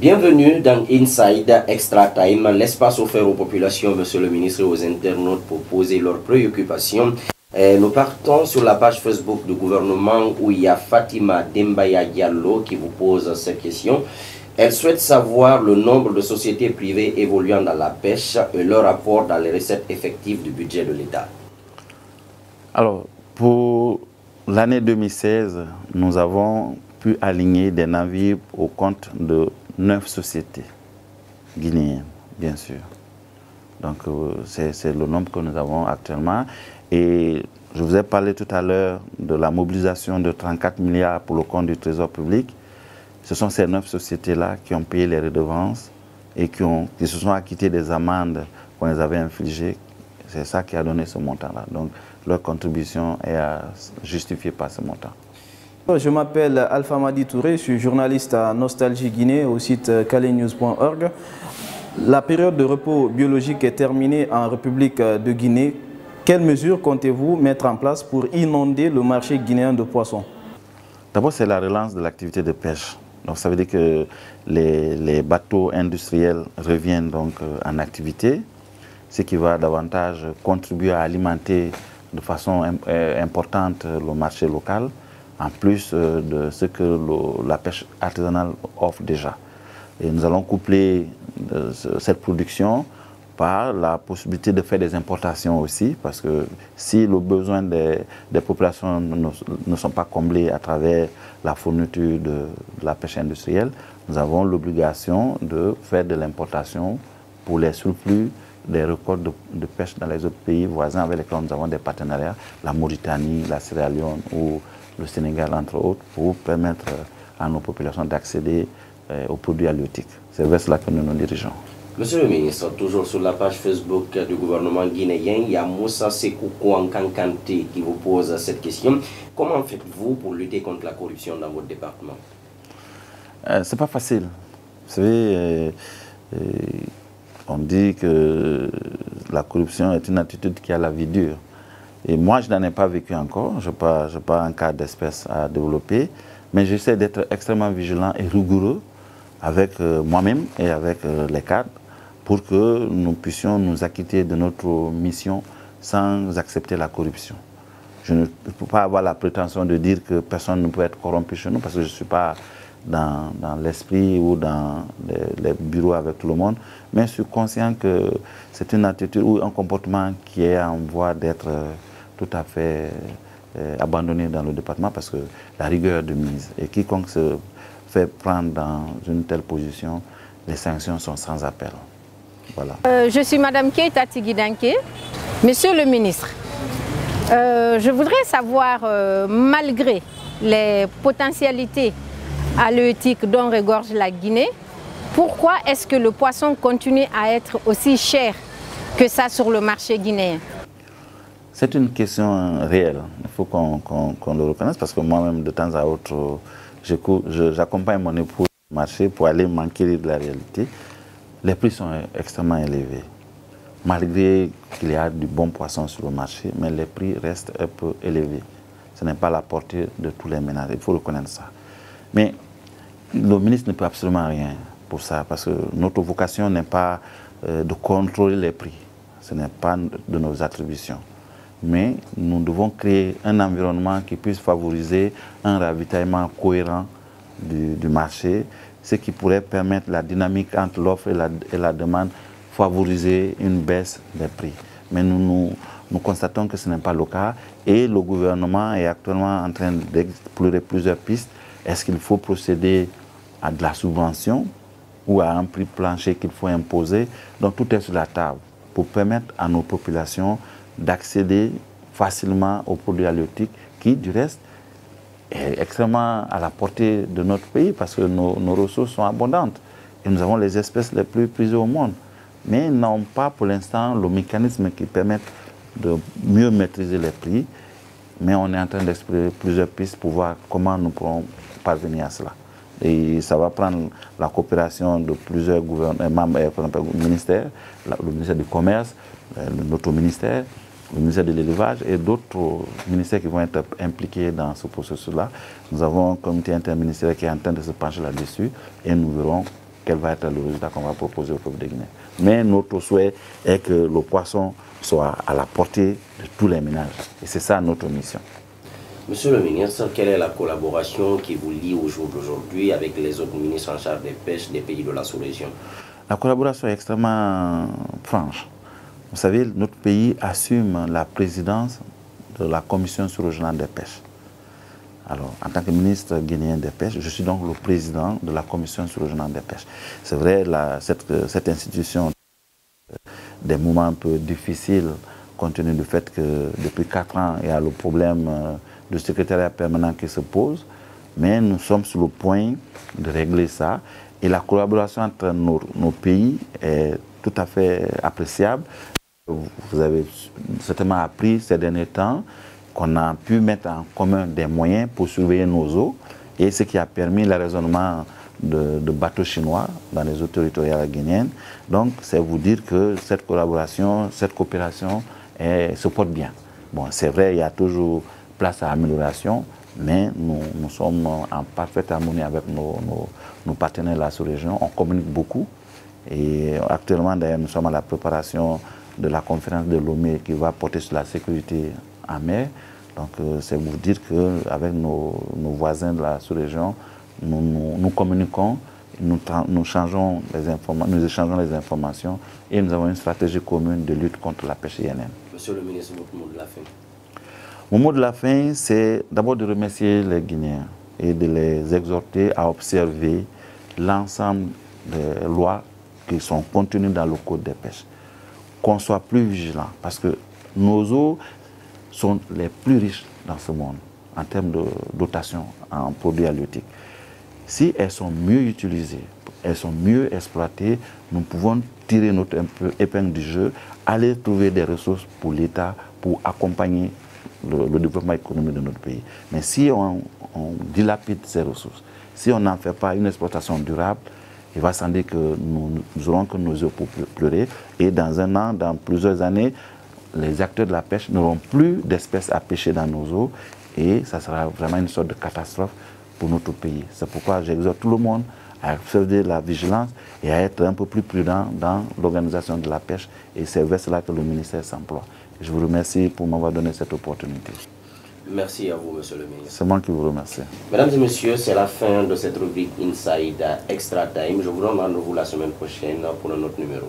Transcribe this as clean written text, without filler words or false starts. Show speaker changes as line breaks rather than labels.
Bienvenue dans Inside Extra Time, l'espace offert aux populations, monsieur le ministre, et aux internautes pour poser leurs préoccupations. Nous partons sur la page Facebook du gouvernement où il y a Fatima Dembaya Diallo qui vous pose cette question. Elle souhaite savoir le nombre de sociétés privées évoluant dans la pêche et leur apport dans les recettes effectives du budget de l'État.
Alors, pour l'année 2016, nous avons pu aligner des navires au compte de 9 sociétés guinéennes, bien sûr. Donc, c'est le nombre que nous avons actuellement. Et je vous ai parlé tout à l'heure de la mobilisation de 34 milliards pour le compte du Trésor public. Ce sont ces 9 sociétés-là qui ont payé les redevances et qui se sont acquittées des amendes qu'on les avait infligées. C'est ça qui a donné ce montant-là. Donc, leur contribution est justifiée par ce montant.
Je m'appelle Alpha Madi Touré, je suis journaliste à Nostalgie Guinée au site kalenews.org. La période de repos biologique est terminée en République de Guinée. Quelles mesures comptez-vous mettre en place pour inonder le marché guinéen de poissons?
D'abord, c'est la relance de l'activité de pêche. Donc, ça veut dire que les bateaux industriels reviennent donc en activité, ce qui va davantage contribuer à alimenter de façon importante le marché local, en plus de ce que la pêche artisanale offre déjà. Et nous allons coupler cette production par la possibilité de faire des importations aussi, parce que si le besoin des populations ne sont pas comblés à travers la fourniture de la pêche industrielle, nous avons l'obligation de faire de l'importation pour les surplus des récoltes de pêche dans les autres pays voisins avec lesquels nous avons des partenariats, la Mauritanie, la Sierra Leone ou le Sénégal, entre autres, pour permettre à nos populations d'accéder aux produits halieutiques. C'est vers cela que nous nous dirigeons.
Monsieur le ministre, toujours sur la page Facebook du gouvernement guinéen, il y a Moussa Sekou Kouankante qui vous pose cette question. Comment faites-vous pour lutter contre la corruption dans votre département?
C'est pas facile. Vous savez, on dit que la corruption est une attitude qui a la vie dure. Et moi, je n'en ai pas vécu encore. Je n'ai pas un cas d'espèce à développer. Mais j'essaie d'être extrêmement vigilant et rigoureux avec moi-même et avec les cadres pour que nous puissions nous acquitter de notre mission sans accepter la corruption. Je ne peux pas avoir la prétention de dire que personne ne peut être corrompu chez nous parce que je ne suis pas dans l'esprit ou dans les bureaux avec tout le monde, mais je suis conscient que c'est une attitude ou un comportement qui est en voie d'être tout à fait abandonné dans le département parce que la rigueur est de mise. Et quiconque se fait prendre dans une telle position, les sanctions sont sans appel. Voilà.
Je suis Madame Keita Tigidanke. Monsieur le ministre, je voudrais savoir, malgré les potentialités halieutiques dont regorge la Guinée, pourquoi est-ce que le poisson continue à être aussi cher que ça sur le marché guinéen?
C'est une question réelle. Il faut qu'on le reconnaisse parce que moi-même, de temps à autre, j'accompagne mon époux au marché pour aller m'enquérir de la réalité. Les prix sont extrêmement élevés. Malgré qu'il y a du bon poisson sur le marché, mais les prix restent un peu élevés. Ce n'est pas à la portée de tous les ménages. Il faut reconnaître ça. Mais le ministre ne peut absolument rien pour ça parce que notre vocation n'est pas de contrôler les prix. Ce n'est pas de nos attributions. Mais nous devons créer un environnement qui puisse favoriser un ravitaillement cohérent du marché, ce qui pourrait permettre la dynamique entre l'offre et la demande, favoriser une baisse des prix. Mais nous constatons que ce n'est pas le cas et le gouvernement est actuellement en train d'explorer plusieurs pistes. Est-ce qu'il faut procéder à de la subvention ou à un prix plancher qu'il faut imposer? Donc tout est sur la table pour permettre à nos populations d'accéder facilement aux produits halieutiques qui, du reste, est extrêmement à la portée de notre pays parce que nos ressources sont abondantes et nous avons les espèces les plus prisées au monde. Mais n'ont pas pour l'instant le mécanisme qui permette de mieux maîtriser les prix. Mais on est en train d'explorer plusieurs pistes pour voir comment nous pourrons parvenir à cela. Et ça va prendre la coopération de plusieurs ministères, le ministère du Commerce, notre ministère, le ministère de l'Élevage et d'autres ministères qui vont être impliqués dans ce processus-là. Nous avons un comité interministériel qui est en train de se pencher là-dessus et nous verrons quel va être le résultat qu'on va proposer au peuple de Guinée. Mais notre souhait est que le poisson soit à la portée de tous les ménages. Et c'est ça notre mission.
Monsieur le ministre, quelle est la collaboration qui vous lie au jour d'aujourd'hui avec les autres ministres en charge des pêches des pays de la sous-région?
La collaboration est extrêmement franche. Vous savez, notre pays assume la présidence de la Commission sous-régionale des pêches. Alors, en tant que ministre guinéen des pêches, je suis donc le président de la Commission sous-régionale des pêches. C'est vrai, cette institution, des moments un peu difficiles, compte tenu du fait que depuis 4 ans, il y a le problème du secrétariat permanent qui se pose, mais nous sommes sur le point de régler ça. Et la collaboration entre nos pays est tout à fait appréciable. Vous avez certainement appris ces derniers temps qu'on a pu mettre en commun des moyens pour surveiller nos eaux, et ce qui a permis le raisonnement de bateaux chinois dans les eaux territoriales guinéennes. Donc, c'est vous dire que cette collaboration, cette coopération se porte bien. Bon, c'est vrai, il y a toujours place à amélioration, mais nous sommes en parfaite harmonie avec nos partenaires de la sous-région. On communique beaucoup. Et actuellement, d'ailleurs, nous sommes à la préparation de la conférence de Lomé qui va porter sur la sécurité en mer. Donc, c'est vous dire qu'avec nos voisins de la sous-région, nous communiquons, nous échangeons les informations et nous avons une stratégie commune de lutte contre la pêche INN.
Monsieur le ministre, votre mot de la fin.
Mon mot de la fin, c'est d'abord de remercier les Guinéens et de les exhorter à observer l'ensemble des lois qui sont contenues dans le Code des pêches. Qu'on soit plus vigilant, parce que nos eaux sont les plus riches dans ce monde en termes de dotation en produits halieutiques. Si elles sont mieux utilisées, elles sont mieux exploitées, nous pouvons tirer notre épingle du jeu, aller trouver des ressources pour l'État, pour accompagner le développement économique de notre pays. Mais si on dilapide ces ressources, si on n'en fait pas une exploitation durable, il va sans dire que nous aurons que nos yeux pour pleurer. Et dans un an, dans plusieurs années, les acteurs de la pêche n'auront plus d'espèces à pêcher dans nos eaux. Et ça sera vraiment une sorte de catastrophe pour notre pays. C'est pourquoi j'exhorte tout le monde à observer la vigilance et à être un peu plus prudent dans l'organisation de la pêche. Et c'est vers cela que le ministère s'emploie. Je vous remercie pour m'avoir donné cette opportunité.
Merci à vous, monsieur le ministre.
C'est moi qui vous remercie.
Mesdames et messieurs, c'est la fin de cette rubrique Inside Extra Time. Je vous donne rendez-vous la semaine prochaine pour un autre numéro.